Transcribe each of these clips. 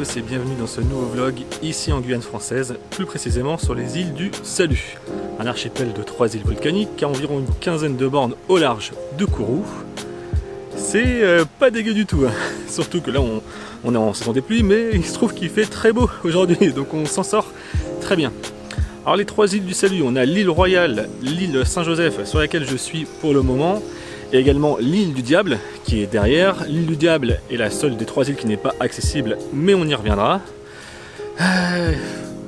tous et bienvenue dans ce nouveau vlog ici en Guyane française, plus précisément sur les îles du Salut. Un archipel de 3 îles volcaniques à environ une quinzaine de bornes au large de Kourou. C'est pas dégueu du tout, hein. Surtout que là on est en saison des pluies, mais il se trouve qu'il fait très beau aujourd'hui, donc on s'en sort très bien. Alors les 3 îles du Salut, on a l'île Royale, l'île Saint-Joseph sur laquelle je suis pour le moment, et également l'île du Diable qui est derrière. L'île du Diable est la seule des 3 îles qui n'est pas accessible, mais on y reviendra.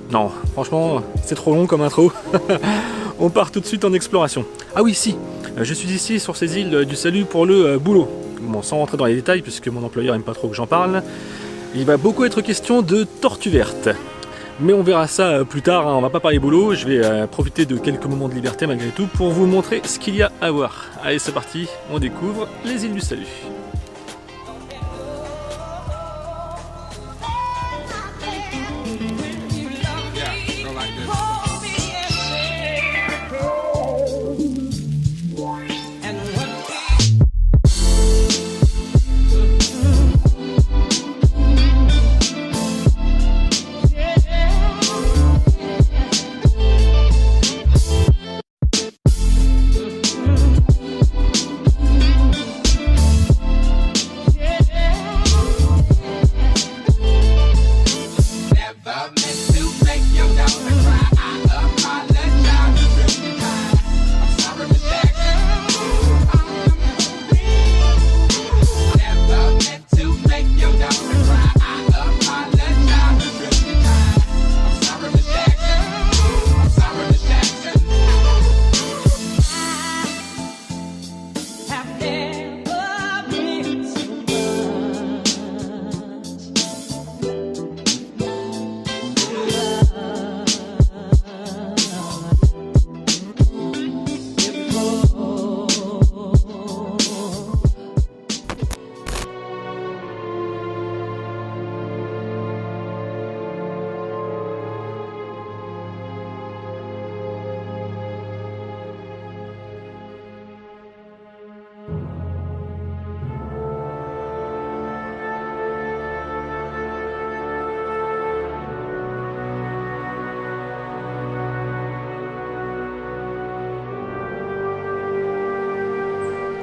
Non, franchement, c'est trop long comme intro. On part tout de suite en exploration. Ah oui, si, je suis ici sur ces îles du Salut pour le boulot. Bon, sans rentrer dans les détails, puisque mon employeur n'aime pas trop que j'en parle, il va beaucoup être question de tortues vertes. Mais on verra ça plus tard, hein. On va pas parler boulot, je vais profiter de quelques moments de liberté malgré tout pour vous montrer ce qu'il y a à voir. Allez, c'est parti, on découvre les îles du Salut.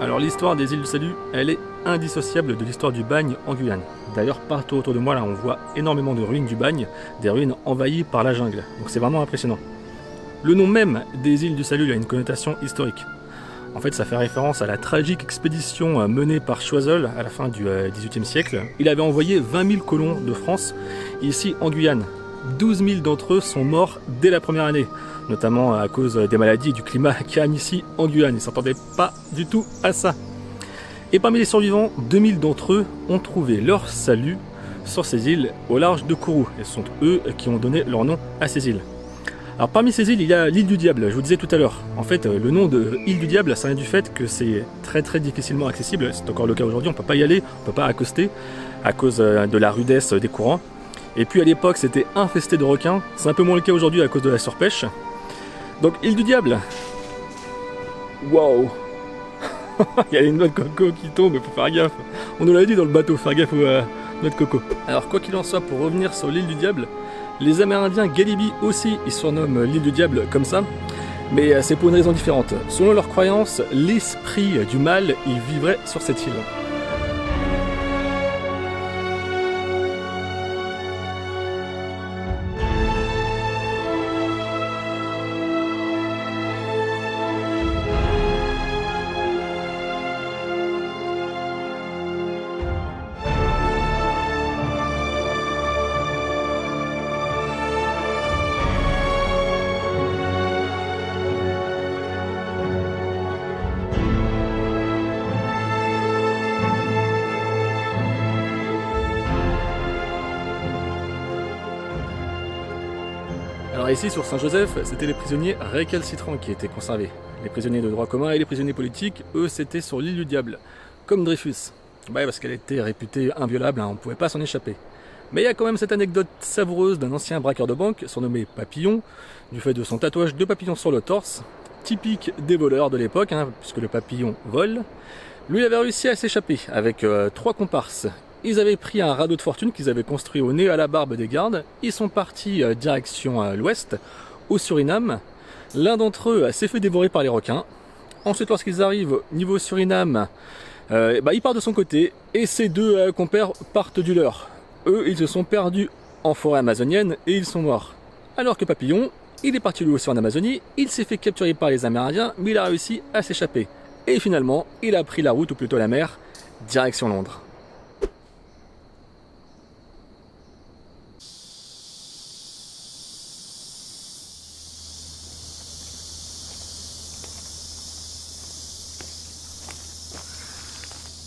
Alors l'histoire des îles du Salut, elle est indissociable de l'histoire du bagne en Guyane. D'ailleurs partout autour de moi là on voit énormément de ruines du bagne, des ruines envahies par la jungle, donc c'est vraiment impressionnant. Le nom même des îles du Salut a une connotation historique. En fait ça fait référence à la tragique expédition menée par Choiseul à la fin du XVIIIe siècle. Il avait envoyé 20 000 colons de France ici en Guyane. 12 000 d'entre eux sont morts dès la première année, notamment à cause des maladies et du climat qu'il y a ici en Guyane. Ils ne s'attendaient pas du tout à ça. Et parmi les survivants, 2000 d'entre eux ont trouvé leur salut sur ces îles au large de Kourou. Et ce sont eux qui ont donné leur nom à ces îles. Alors parmi ces îles, il y a l'île du Diable, je vous disais tout à l'heure. En fait, le nom de île du Diable, ça vient du fait que c'est très difficilement accessible. C'est encore le cas aujourd'hui, on ne peut pas y aller, on ne peut pas accoster à cause de la rudesse des courants. Et puis à l'époque, c'était infesté de requins. C'est un peu moins le cas aujourd'hui à cause de la surpêche. Donc, île du Diable. Waouh. Il y a une noix de coco qui tombe, il faut faire gaffe. On nous l'avait dit dans le bateau, faire gaffe aux noix de coco. Alors, quoi qu'il en soit, pour revenir sur l'île du Diable, les Amérindiens Galibi aussi, ils surnomment l'île du Diable comme ça. Mais c'est pour une raison différente. Selon leurs croyances, l'esprit du mal, il vivrait sur cette île. Alors ici sur Saint-Joseph, c'était les prisonniers récalcitrants qui étaient conservés. Les prisonniers de droit commun et les prisonniers politiques, eux, c'était sur l'île du Diable, comme Dreyfus. Ouais, parce qu'elle était réputée inviolable, hein, on ne pouvait pas s'en échapper. Mais il y a quand même cette anecdote savoureuse d'un ancien braqueur de banque, surnommé Papillon, du fait de son tatouage de papillon sur le torse, typique des voleurs de l'époque, hein, puisque le papillon vole. Lui avait réussi à s'échapper avec 3 comparses Ils avaient pris un radeau de fortune qu'ils avaient construit au nez à la barbe des gardes. Ils sont partis direction l'ouest, au Suriname. L'un d'entre eux s'est fait dévorer par les requins. Ensuite, lorsqu'ils arrivent au niveau Suriname, il part de son côté et ses deux compères partent du leur. Eux, ils se sont perdus en forêt amazonienne et ils sont morts. Alors que Papillon, il est parti lui aussi en Amazonie, il s'est fait capturer par les Amérindiens, mais il a réussi à s'échapper. Et finalement, il a pris la route, ou plutôt la mer, direction Londres.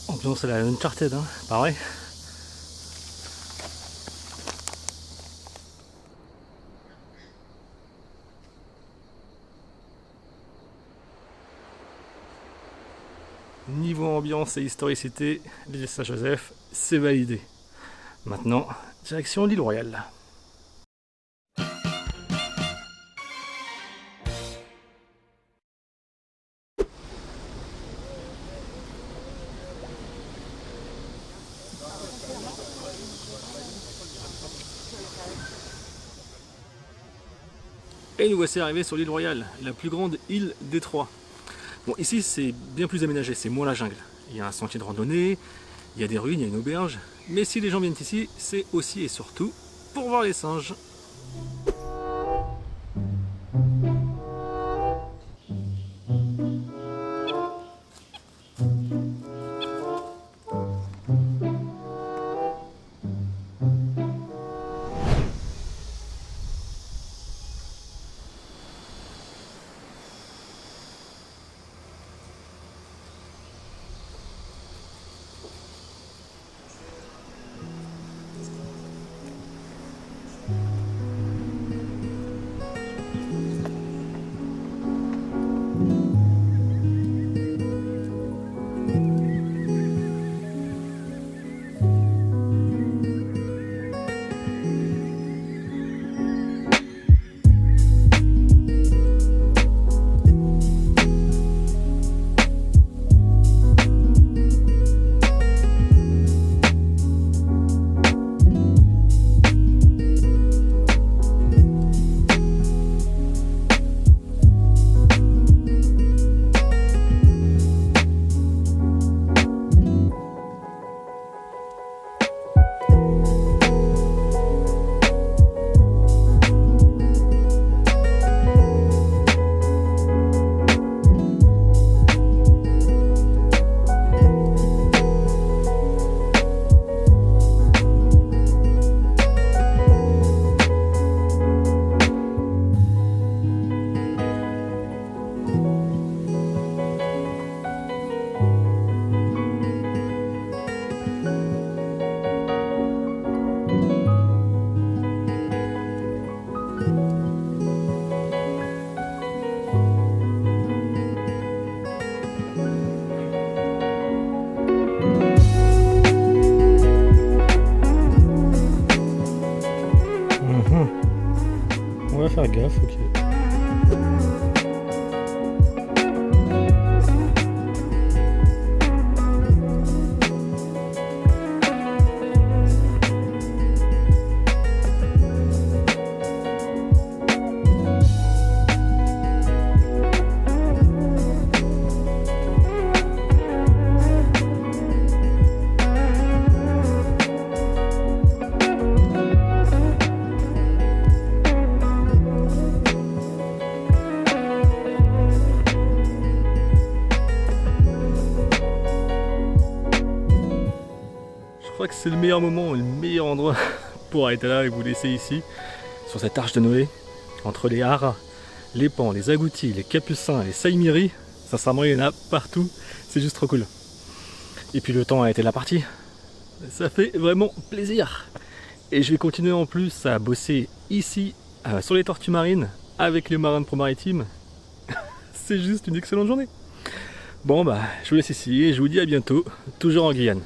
Ambiance à la Uncharted, hein, pareil. Niveau ambiance et historicité, l'île Saint-Joseph, c'est validé. Maintenant, direction l'île Royale. Et nous voici arrivés sur l'île Royale, la plus grande île des trois. Bon, ici c'est bien plus aménagé, c'est moins la jungle. Il y a un sentier de randonnée, il y a des ruines, il y a une auberge. Mais si les gens viennent ici, c'est aussi et surtout pour voir les singes. On va faire gaffe, ok. Je crois que c'est le meilleur moment, le meilleur endroit pour arrêter là et vous laisser ici, sur cette arche de Noé, entre les haras, les pans, les agoutis, les capucins, les saïmiris. Sincèrement, il y en a partout, c'est juste trop cool. Et puis le temps a été la partie, ça fait vraiment plaisir. Et je vais continuer en plus à bosser ici, sur les tortues marines, avec les marins de Pro-Maritime. C'est juste une excellente journée. Bon bah, je vous laisse ici et je vous dis à bientôt, toujours en Guyane.